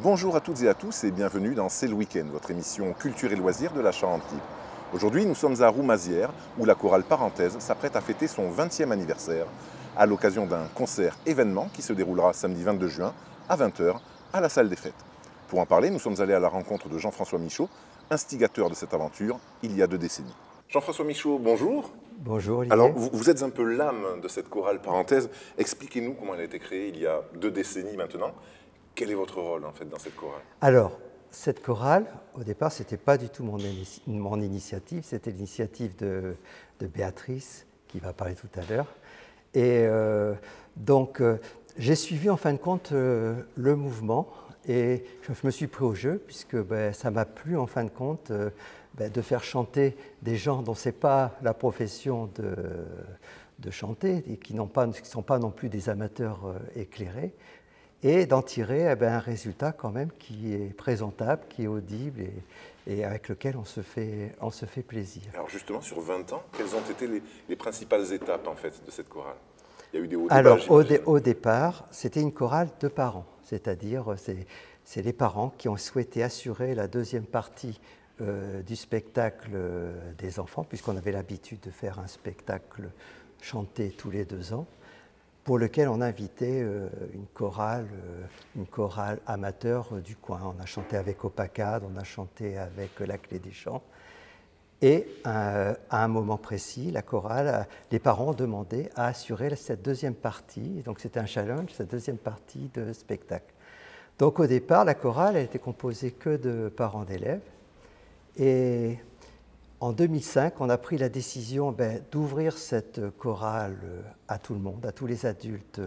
Bonjour à toutes et à tous et bienvenue dans C'est le week-end, votre émission culture et loisirs de la Charente-Libre. Aujourd'hui, nous sommes à Roumazières, où la chorale Parenthèse s'apprête à fêter son 20e anniversaire à l'occasion d'un concert-événement qui se déroulera samedi 22 juin à 20h à la salle des fêtes. Pour en parler, nous sommes allés à la rencontre de Jean-François Michaud, instigateur de cette aventure il y a 2 décennies. Jean-François Michaud, bonjour. Bonjour Olivier. Alors, vous êtes un peu l'âme de cette chorale Parenthèse. Expliquez-nous comment elle a été créée il y a 2 décennies maintenant. Quel est votre rôle en fait dans cette chorale? Alors, cette chorale, au départ, ce n'était pas du tout mon initiative, c'était l'initiative de Béatrice, qui va parler tout à l'heure. Et j'ai suivi en fin de compte le mouvement et je me suis pris au jeu, puisque ça m'a plu en fin de compte de faire chanter des gens dont ce n'est pas la profession de chanter et qui ne sont pas non plus des amateurs éclairés, et d'en tirer un résultat quand même qui est présentable, qui est audible et avec lequel on se fait plaisir. Alors justement, sur 20 ans, quelles ont été les principales étapes en fait de cette chorale? Il y a eu des hauts Alors débat, au départ, c'était une chorale de parents, c'est-à-dire c'est les parents qui ont souhaité assurer la deuxième partie du spectacle des enfants, puisqu'on avait l'habitude de faire un spectacle chanté tous les 2 ans, pour lequel on invitait une chorale amateur du coin. On a chanté avec Opacad, on a chanté avec La Clé des Champs. Et à un moment précis, la chorale, les parents ont demandé à assurer cette deuxième partie. Donc c'était un challenge, cette deuxième partie de spectacle. Donc au départ, la chorale elle était composée que de parents d'élèves. Et en 2005, on a pris la décision d'ouvrir cette chorale à tout le monde, à tous les adultes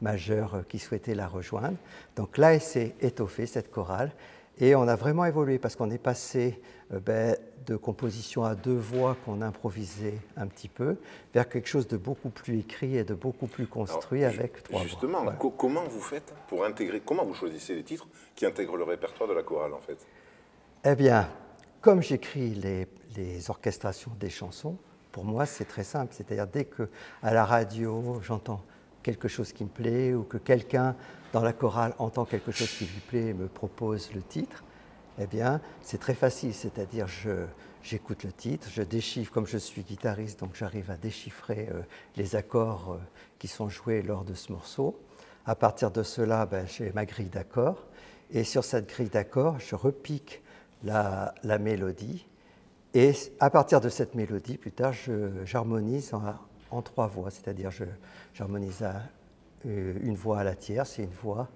majeurs qui souhaitaient la rejoindre. Donc là, elle s'est étoffée, cette chorale, et on a vraiment évolué parce qu'on est passé de composition à 2 voix qu'on improvisait un petit peu, vers quelque chose de beaucoup plus écrit et de beaucoup plus construit. Alors, avec 3 voix. Justement, voilà. Comment vous faites pour intégrer, comment vous choisissez les titres qui intègrent le répertoire de la chorale en fait? Eh bien, comme j'écris les orchestrations des chansons, pour moi c'est très simple, c'est-à-dire dès qu'à la radio j'entends quelque chose qui me plaît ou que quelqu'un dans la chorale entend quelque chose qui lui plaît et me propose le titre, eh bien c'est très facile, c'est-à-dire j'écoute le titre, je déchiffre, comme je suis guitariste, donc j'arrive à déchiffrer les accords qui sont joués lors de ce morceau. À partir de cela, j'ai ma grille d'accords et sur cette grille d'accords, je repique la mélodie. Et à partir de cette mélodie, plus tard, j'harmonise en 3 voix, c'est-à-dire j'harmonise une voix à la tierce et une voix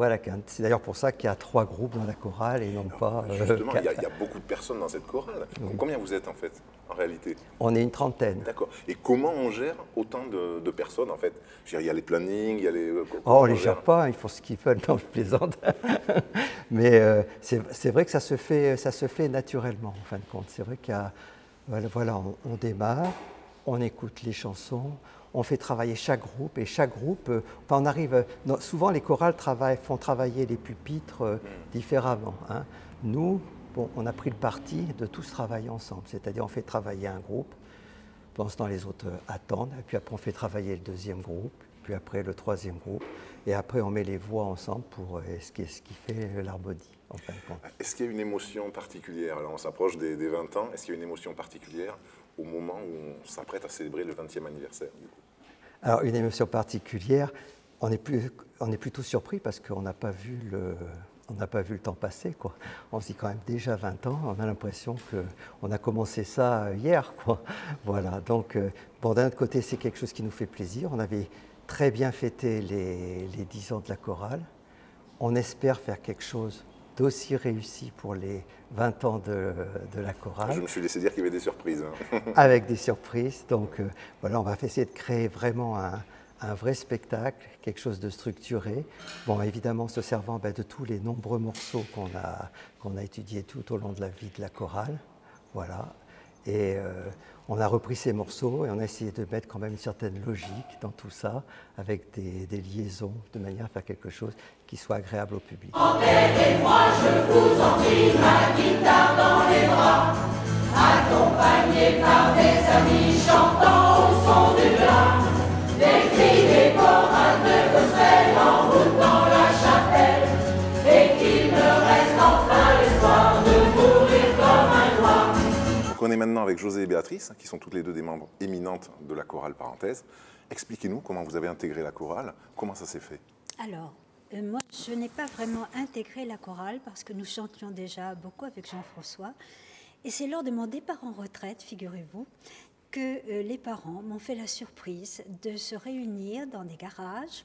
à la quinte. C'est d'ailleurs pour ça qu'il y a 3 groupes dans la chorale et non pas justement, 4. Il y a beaucoup de personnes dans cette chorale. Oui. Combien vous êtes en fait, en réalité? On est une 30aine. D'accord. Et comment on gère autant de personnes en fait? Il y a les plannings, il y a les... on ne les gère pas, ils font ce qu'ils veulent, non je plaisante. Mais c'est vrai que ça se fait naturellement en fin de compte. C'est vrai qu'il y a, voilà, on démarre, on écoute les chansons, on fait travailler chaque groupe et chaque groupe, on arrive, souvent les chorales font travailler les pupitres différemment. Hein. Nous, on a pris le parti de tous travailler ensemble, c'est-à-dire on fait travailler un groupe, pendant ce temps les autres attendent, et puis après on fait travailler le 2e groupe, puis après le 3e groupe, et après on met les voix ensemble pour ce qui fait l'harmonie. En fin de compte. Est-ce qu'il y a une émotion particulière? Alors on s'approche des 20 ans, est-ce qu'il y a une émotion particulière au moment où on s'apprête à célébrer le 20e anniversaire du coup? Alors une émotion particulière, on est plutôt surpris parce qu'on n'a pas vu le temps passer, quoi. On se dit quand même déjà 20 ans, on a l'impression qu'on a commencé ça hier, quoi. Voilà, donc d'un autre côté c'est quelque chose qui nous fait plaisir. On avait très bien fêté les 10 ans de la chorale. On espère faire quelque chose d'aussi réussi pour les 20 ans de la chorale. Je me suis laissé dire qu'il y avait des surprises. Hein. Avec des surprises. Donc voilà, on va essayer de créer vraiment un vrai spectacle, quelque chose de structuré. Bon, évidemment, se servant de tous les nombreux morceaux qu'on a étudiés tout au long de la vie de la chorale. Voilà. Et on a repris ces morceaux et on a essayé de mettre quand même une certaine logique dans tout ça, avec des liaisons, de manière à faire quelque chose qui soit agréable au public. Entendez-moi, je vous en prie, ma guitare dans les bras, accompagné par des amis chantant au son du glas, des cris des chorales de gospel en route dans la chapelle, et qui On est maintenant avec José et Béatrice, qui sont toutes les deux des membres éminentes de la chorale Parenthèse. Expliquez-nous comment vous avez intégré la chorale, comment ça s'est fait? Alors, moi, je n'ai pas vraiment intégré la chorale parce que nous chantions déjà beaucoup avec Jean-François. Et c'est lors de mon départ en retraite, figurez-vous, que les parents m'ont fait la surprise de se réunir dans des garages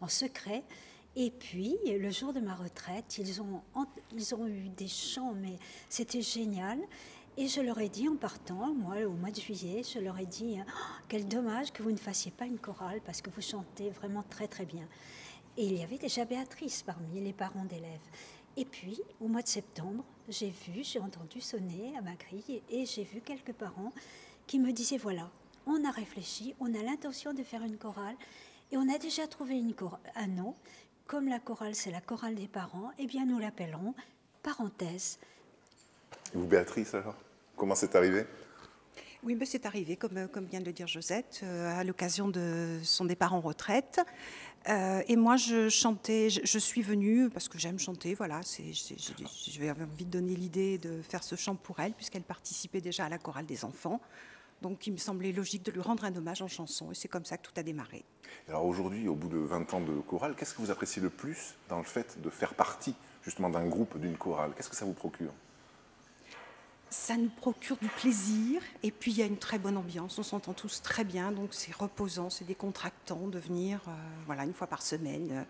en secret. Et puis, le jour de ma retraite, ils ont eu des chants, mais c'était génial. Et je leur ai dit en partant, moi, au mois de juillet, je leur ai dit « Oh, quel dommage que vous ne fassiez pas une chorale parce que vous chantez vraiment très très bien ». Et il y avait déjà Béatrice parmi les parents d'élèves. Et puis, au mois de septembre, j'ai entendu sonner à ma grille et j'ai vu quelques parents qui me disaient « Voilà, on a réfléchi, on a l'intention de faire une chorale et on a déjà trouvé un nom. Comme la chorale, c'est la chorale des parents, eh bien nous l'appellerons Parenthèse ». Et vous, Béatrice, alors? Comment c'est arrivé? Oui, mais c'est arrivé, comme vient de le dire Josette, à l'occasion de son départ en retraite. Et moi, je chantais, je suis venue parce que j'aime chanter, voilà. J'avais envie de donner l'idée de faire ce chant pour elle, puisqu'elle participait déjà à la chorale des enfants. Donc, il me semblait logique de lui rendre un hommage en chanson. Et c'est comme ça que tout a démarré. Alors aujourd'hui, au bout de 20 ans de chorale, qu'est-ce que vous appréciez le plus dans le fait de faire partie justement d'un groupe, d'une chorale? Qu'est-ce que ça vous procure? Ça nous procure du plaisir et puis il y a une très bonne ambiance, on s'entend tous très bien, donc c'est reposant, c'est décontractant de venir voilà, une fois par semaine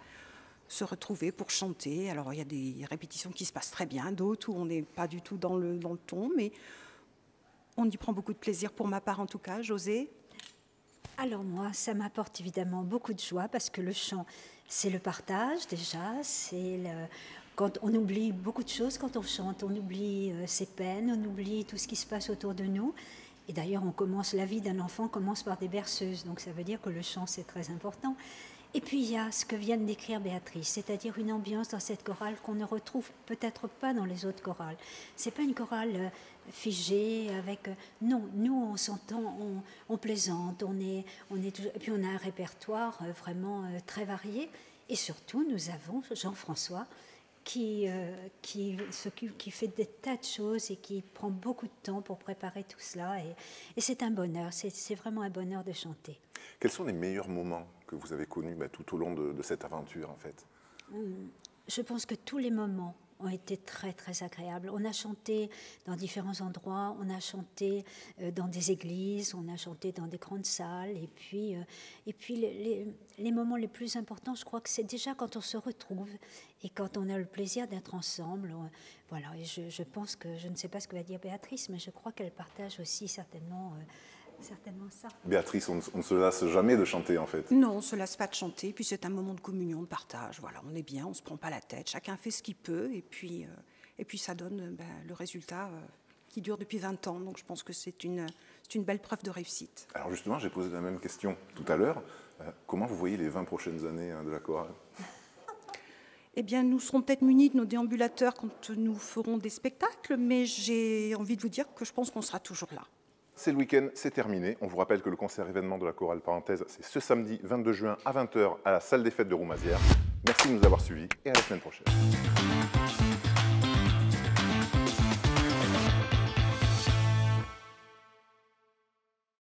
se retrouver pour chanter. Alors il y a des répétitions qui se passent très bien, d'autres où on n'est pas du tout dans le ton, mais on y prend beaucoup de plaisir, pour ma part en tout cas. José? Alors moi, ça m'apporte évidemment beaucoup de joie parce que le chant, c'est le partage déjà, quand on oublie beaucoup de choses quand on chante, on oublie ses peines, on oublie tout ce qui se passe autour de nous. Et d'ailleurs, la vie d'un enfant commence par des berceuses, donc ça veut dire que le chant, c'est très important. Et puis, il y a ce que vient de décrire Béatrice, c'est-à-dire une ambiance dans cette chorale qu'on ne retrouve peut-être pas dans les autres chorales. C'est pas une chorale figée avec... non, nous, on s'entend, on plaisante, et puis on a un répertoire vraiment très varié. Et surtout, nous avons Jean-François, qui fait des tas de choses et qui prend beaucoup de temps pour préparer tout cela. Et c'est un bonheur, c'est vraiment un bonheur de chanter. Quels sont les meilleurs moments que vous avez connus tout au long de cette aventure, en fait? Je pense que tous les moments ont été très, très agréables. On a chanté dans différents endroits, on a chanté dans des églises, on a chanté dans des grandes salles. Et puis les moments les plus importants, je crois que c'est déjà quand on se retrouve et quand on a le plaisir d'être ensemble. Voilà, et je pense que, je ne sais pas ce que va dire Béatrice, mais je crois qu'elle partage aussi certainement ça. Béatrice, on ne se lasse jamais de chanter, en fait. Non, on ne se lasse pas de chanter, puis c'est un moment de communion, de partage. Voilà, on est bien, on ne se prend pas la tête, chacun fait ce qu'il peut, et puis ça donne le résultat qui dure depuis 20 ans. Donc je pense que c'est une belle preuve de réussite. Alors justement, j'ai posé la même question tout à l'heure. Comment vous voyez les 20 prochaines années de la chorale? Eh bien, nous serons peut-être munis de nos déambulateurs quand nous ferons des spectacles, mais j'ai envie de vous dire que je pense qu'on sera toujours là. C'est le week-end, c'est terminé. On vous rappelle que le concert événement de la chorale Parenthèse, c'est ce samedi 22 juin à 20 h à la salle des fêtes de Roumazières. Merci de nous avoir suivis et à la semaine prochaine.